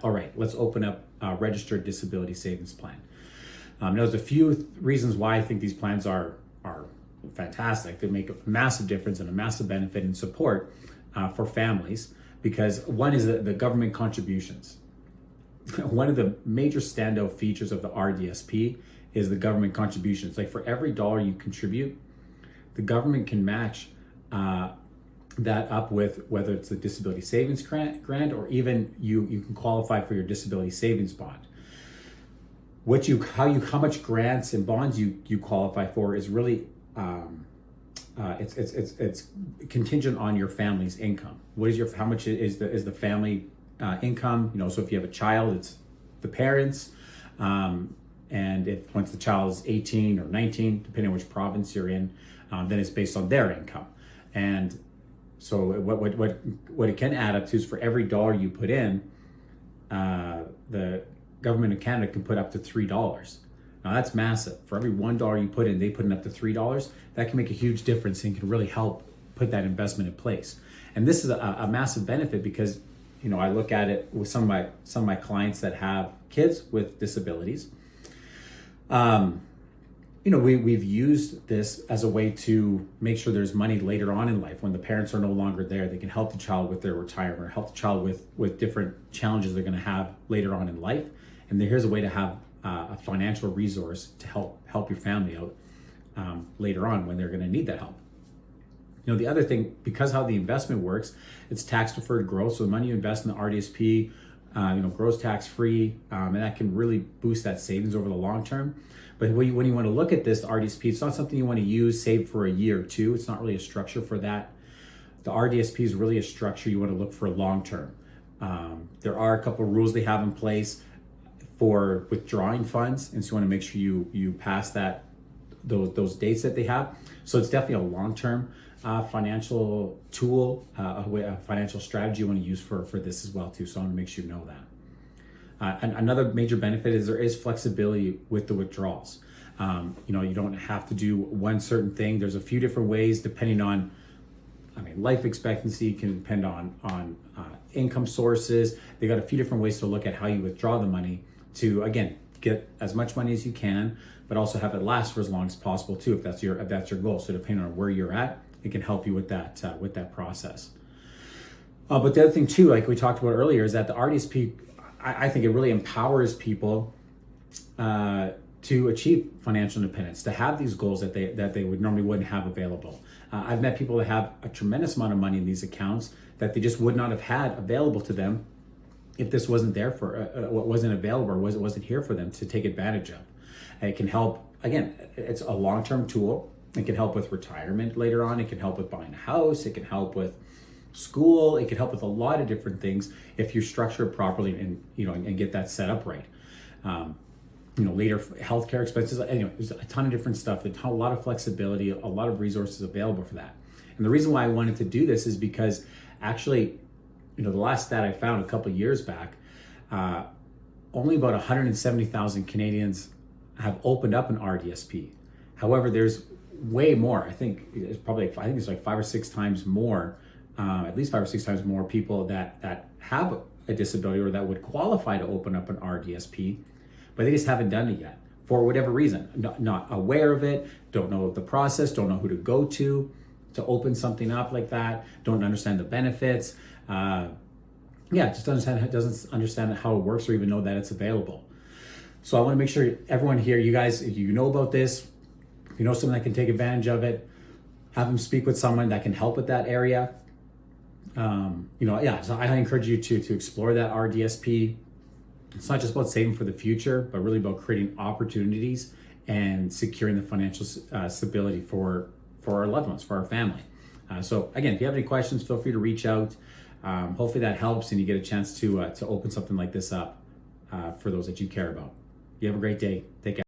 All right, let's open up a registered disability savings plan. There's a few reasons why I think these plans are fantastic. They make a massive difference and a massive benefit and support for families, because one is the government contributions. One of the major standout features of the RDSP is the government contributions. Like, for every dollar you contribute, the government can match that up with whether it's the disability savings grant, or even you can qualify for your disability savings bond. How much grants and bonds you qualify for is really it's contingent on your family's income. How much is the family income? So if you have a child, it's the parents, and if once the child is 18 or 19, depending on which province you're in, then it's based on their income. And so what it can add up to is, for every dollar you put in, the government of Canada can put up to $3. Now that's massive. For every $1 you put in, they put in up to $3. That can make a huge difference and can really help put that investment in place. And this is a massive benefit, because I look at it with some of my clients that have kids with disabilities. We've used this as a way to make sure there's money later on in life when the parents are no longer there. They can help the child with their retirement, or help the child with different challenges they're going to have later on in life. And here's a way to have a financial resource to help your family out later on when they're going to need that help. The other thing, because how the investment works, it's tax deferred growth. So the money you invest in the RDSP, grows tax free, and that can really boost that savings over the long term. But when you want to look at this, the RDSP, it's not something you want to use, save for a year or two. It's not really a structure for that. The RDSP is really a structure you want to look for long term. There are a couple of rules they have in place for withdrawing funds, and so you want to make sure you pass those dates that they have. So it's definitely a long term financial tool, a financial strategy you want to use for this as well too. So I want to make sure you know that. And another major benefit is there is flexibility with the withdrawals. You don't have to do one certain thing. There's a few different ways depending on, life expectancy can depend on income sources. They got a few different ways to look at how you withdraw the money to, again, get as much money as you can, but also have it last for as long as possible too, if that's your goal. So depending on where you're at, it can help you with that process. But the other thing too, like we talked about earlier, is that the RDSP, I think it really empowers people to achieve financial independence, to have these goals that they wouldn't have available. I've met people that have a tremendous amount of money in these accounts that they just would not have had available to them if this wasn't there wasn't available, or wasn't here for them to take advantage of. It can help. Again, it's a long-term tool. It can help with retirement later on. It can help with buying a house. It can help with school. It can help with a lot of different things if you structure it properly and get that set up right. Later healthcare expenses. Anyway, there's a ton of different stuff. There's a lot of flexibility, a lot of resources available for that. And the reason why I wanted to do this is because actually, the last stat I found a couple of years back, only about 170,000 Canadians have opened up an RDSP. However, there's way more. I think it's like 5 or 6 times more, at least 5 or 6 times more people that have a disability or that would qualify to open up an RDSP, but they just haven't done it yet for whatever reason. Not aware of it, don't know the process, don't know who to go to open something up like that, don't understand the benefits. Just doesn't understand how it works, or even know that it's available. So I want to make sure everyone here, you guys, if you know about this, if you know someone that can take advantage of it, have them speak with someone that can help with that area. So I encourage you to explore that RDSP. It's not just about saving for the future, but really about creating opportunities and securing the financial stability for our loved ones, for our family. So again, if you have any questions, feel free to reach out. Hopefully that helps and you get a chance to open something like this up for those that you care about. You have a great day. Take care.